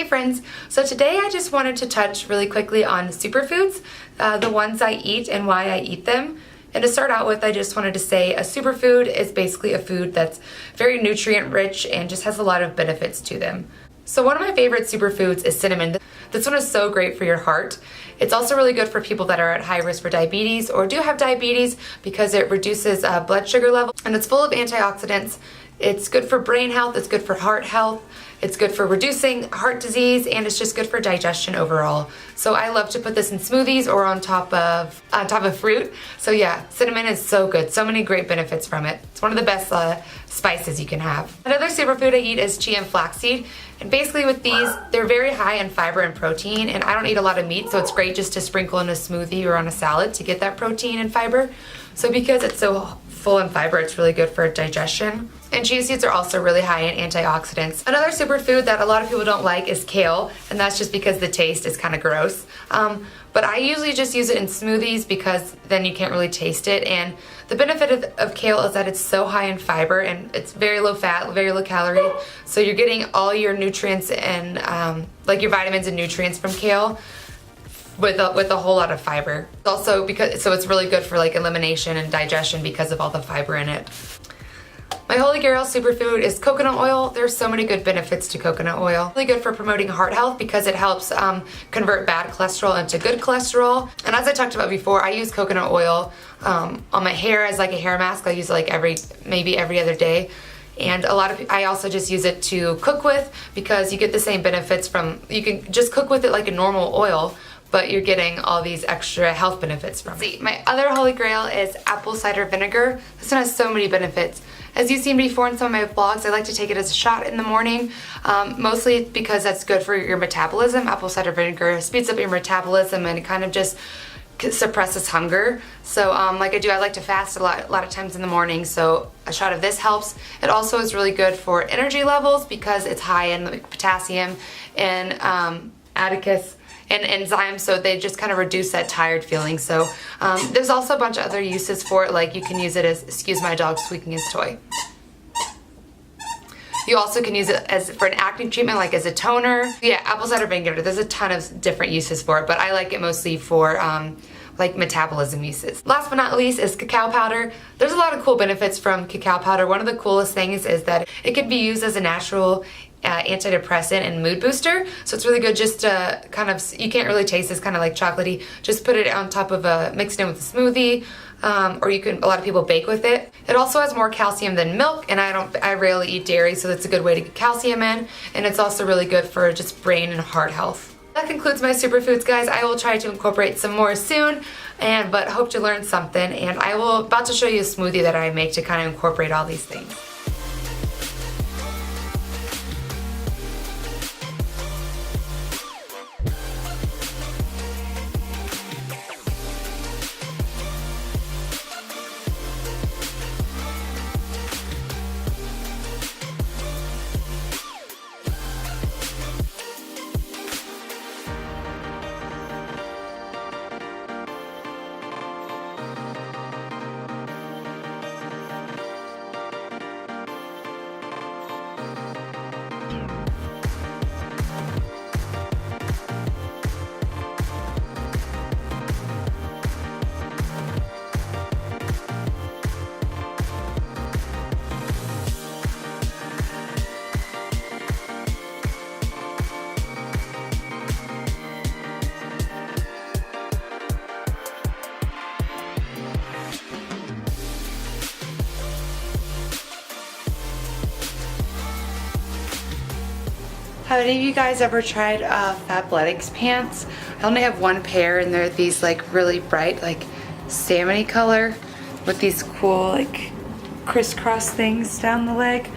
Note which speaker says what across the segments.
Speaker 1: Hey friends, so today I just wanted to touch really quickly on superfoods, the ones I eat and why I eat them. And to start out with, I just wanted to say a superfood is basically a food that's very nutrient rich and just has a lot of benefits to them. So one of my favorite superfoods is cinnamon. This one is so great for your heart. It's also really good for people that are at high risk for diabetes or do have diabetes because it reduces blood sugar levels, and it's full of antioxidants. It's good for brain health, it's good for heart health, it's good for reducing heart disease, and it's just good for digestion overall. So I love to put this in smoothies or on top of fruit. So yeah, cinnamon is so good. So many great benefits from it. It's one of the best spices you can have. Another superfood I eat is chia and flaxseed. And basically with these, they're very high in fiber and protein, and I don't eat a lot of meat, so it's great just to sprinkle in a smoothie or on a salad to get that protein and fiber. So because it's so full in fiber, it's really good for digestion. And chia seeds are also really high in antioxidants. Another superfood that a lot of people don't like is kale, and that's just because the taste is kind of gross. But I usually just use it in smoothies because then you can't really taste it. And the benefit of kale is that it's so high in fiber and it's very low fat, very low calorie. So you're getting all your nutrients and like your vitamins and nutrients from kale with a whole lot of fiber. Also so it's really good for like elimination and digestion because of all the fiber in it. My holy grail superfood is coconut oil. There's so many good benefits to coconut oil. Really good for promoting heart health because it helps convert bad cholesterol into good cholesterol. And as I talked about before, I use coconut oil on my hair as like a hair mask. I use it like maybe every other day. And I also just use it to cook with because you get the same benefits you can just cook with it like a normal oil, but you're getting all these extra health benefits from it. My other holy grail is apple cider vinegar. This one has so many benefits. As you've seen before in some of my vlogs, I like to take it as a shot in the morning, mostly because that's good for your metabolism. Apple cider vinegar speeds up your metabolism and it kind of just suppresses hunger. So like I like to fast a lot of times in the morning, so a shot of this helps. It also is really good for energy levels because it's high in potassium and adicus and enzymes, so they just kind of reduce that tired feeling. So there's also a bunch of other uses for it, like you can use it as, excuse my dog squeaking his toy. You also can use it for an acne treatment, like as a toner. Yeah, apple cider vinegar, there's a ton of different uses for it, but I like it mostly for like metabolism uses. Last but not least is cacao powder. There's a lot of cool benefits from cacao powder. One of the coolest things is that it can be used as a natural antidepressant and mood booster, so it's really good just to kind of, you can't really taste this, kind of like chocolatey, just put it on top of mix it in with a smoothie, or a lot of people bake with it. It also has more calcium than milk, and I rarely eat dairy, so that's a good way to get calcium in, and it's also really good for just brain and heart health. That concludes my superfoods, guys. I will try to incorporate some more soon, but hope to learn something, and about to show you a smoothie that I make to kind of incorporate all these things. Have any of you guys ever tried Fabletics pants? I only have one pair, and they're these like really bright, like salmon-y color with these cool like crisscross things down the leg.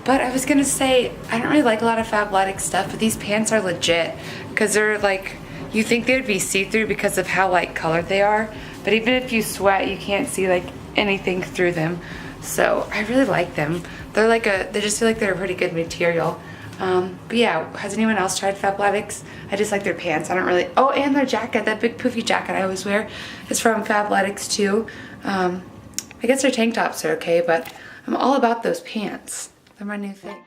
Speaker 1: But I was gonna say, I don't really like a lot of Fabletics stuff, but these pants are legit because they're like, you think they would be see-through because of how light colored they are, but even if you sweat, you can't see like anything through them. So I really like them. They just feel like they're a pretty good material. But yeah, has anyone else tried Fabletics? I just like their pants. I don't really, oh, and their jacket, that big poofy jacket I always wear is from Fabletics too. I guess their tank tops are okay, but I'm all about those pants. They're my new thing.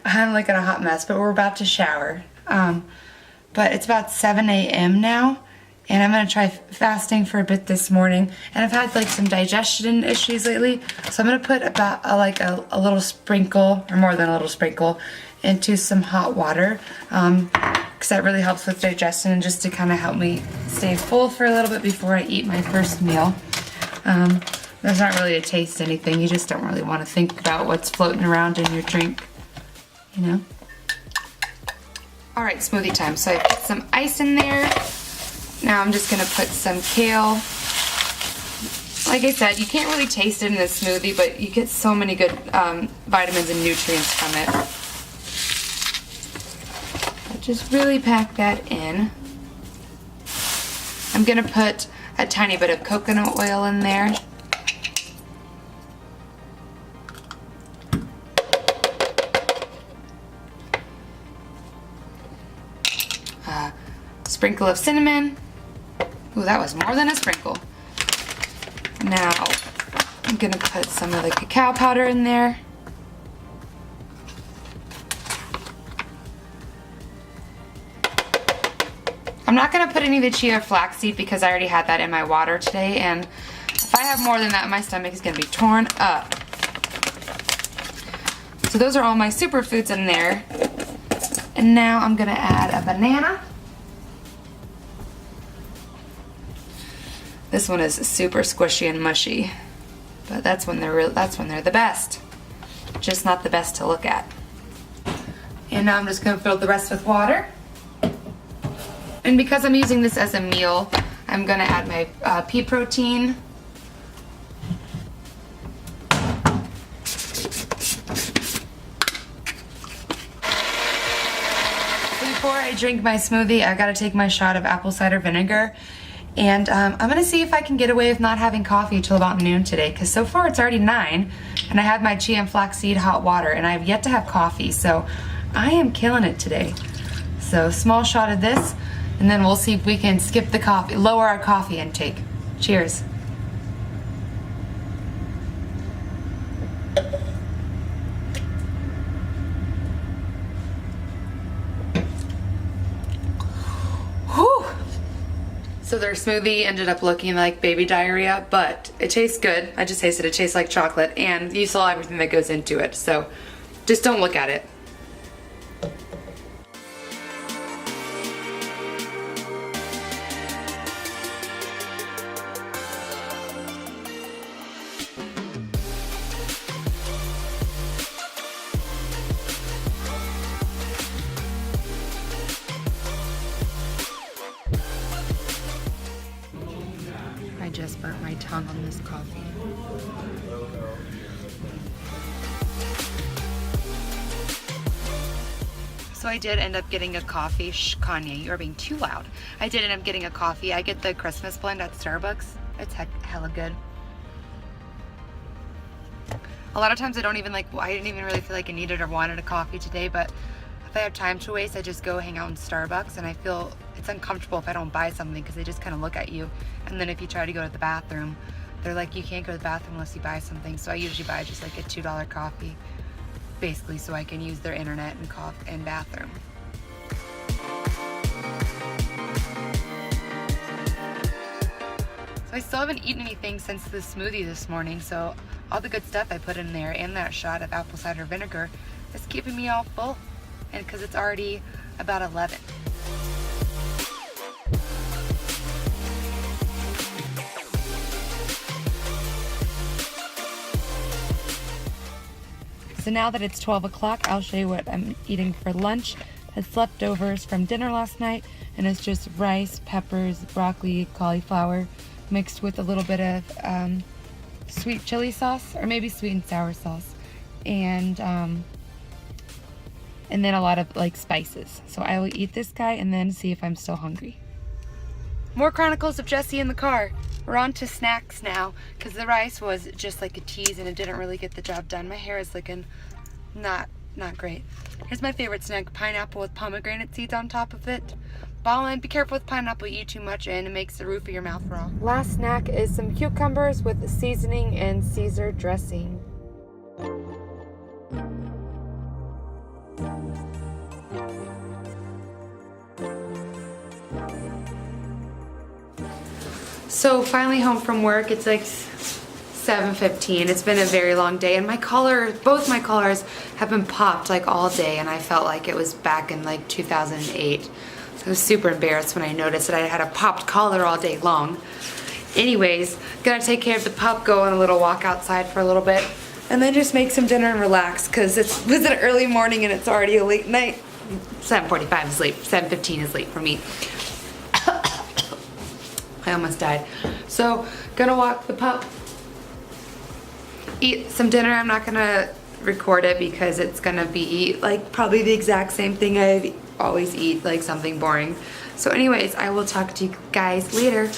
Speaker 1: I'm like in a hot mess, but we're about to shower. But it's about 7 a.m. now, and I'm gonna try fasting for a bit this morning. And I've had like some digestion issues lately, so I'm gonna put about a little sprinkle, or more than a little sprinkle, into some hot water, because that really helps with digestion and just to kind of help me stay full for a little bit before I eat my first meal. There's not really to taste anything. You just don't really want to think about what's floating around in your drink, you know? All right, smoothie time. So I put some ice in there. Now I'm just gonna put some kale. Like I said, you can't really taste it in this smoothie, but you get so many good vitamins and nutrients from it. Just really pack that in. I'm gonna put a tiny bit of coconut oil in there. Sprinkle of cinnamon. Ooh, that was more than a sprinkle. Now, I'm gonna put some of the cacao powder in there. I'm not gonna put any of the chia or flaxseed because I already had that in my water today, and if I have more than that, my stomach is gonna be torn up. So those are all my superfoods in there. And now I'm gonna add a banana. This one is super squishy and mushy, but that's when they're the best. Just not the best to look at. And now I'm just gonna fill the rest with water. And because I'm using this as a meal, I'm gonna add my pea protein. Before I drink my smoothie, I gotta take my shot of apple cider vinegar. And I'm gonna see if I can get away with not having coffee until about noon today, because so far it's already 9, and I have my chia and flaxseed hot water, and I have yet to have coffee, so I am killing it today. So small shot of this, and then we'll see if we can skip the coffee, lower our coffee intake. Cheers. Whew. So their smoothie ended up looking like baby diarrhea, but it tastes good. I just tasted it. It tastes like chocolate, and you saw everything that goes into it, so just don't look at it. I just burnt my tongue on this coffee. So I did end up getting a coffee. Shh, Kanye, you're being too loud. I did end up getting a coffee. I get the Christmas blend at Starbucks. It's hella good. A lot of times I didn't even really feel like I needed or wanted a coffee today, but if I have time to waste, I just go hang out in Starbucks, and I feel it's uncomfortable if I don't buy something because they just kind of look at you. And then if you try to go to the bathroom, they're like, you can't go to the bathroom unless you buy something. So I usually buy just like a $2 coffee, basically, so I can use their internet and bathroom. So I still haven't eaten anything since the smoothie this morning, so all the good stuff I put in there and that shot of apple cider vinegar is keeping me all full, and because it's already about 11. So now that it's 12 o'clock, I'll show you what I'm eating for lunch. It's leftovers from dinner last night, and it's just rice, peppers, broccoli, cauliflower, mixed with a little bit of sweet chili sauce, or maybe sweet and sour sauce, and then a lot of like spices. So I will eat this guy and then see if I'm still hungry. More Chronicles of Jessie in the car. We're on to snacks now, because the rice was just like a tease and it didn't really get the job done. My hair is looking not great. Here's my favorite snack, pineapple with pomegranate seeds on top of it. Ballin', be careful with pineapple, you eat too much and it makes the roof of your mouth raw. Last snack is some cucumbers with seasoning and Caesar dressing. So finally home from work. It's like 7:15. It's been a very long day, and both my collars have been popped like all day, and I felt like it was back in like 2008. So I was super embarrassed when I noticed that I had a popped collar all day long. Anyways, gonna take care of the pup, go on a little walk outside for a little bit, and then just make some dinner and relax because it was an early morning and it's already a late night. 7:45 is late. 7:15 is late for me. I almost died. So, gonna walk the pup, eat some dinner. I'm not gonna record it because it's gonna be like probably the exact same thing I always eat, like something boring. So anyways, I will talk to you guys later.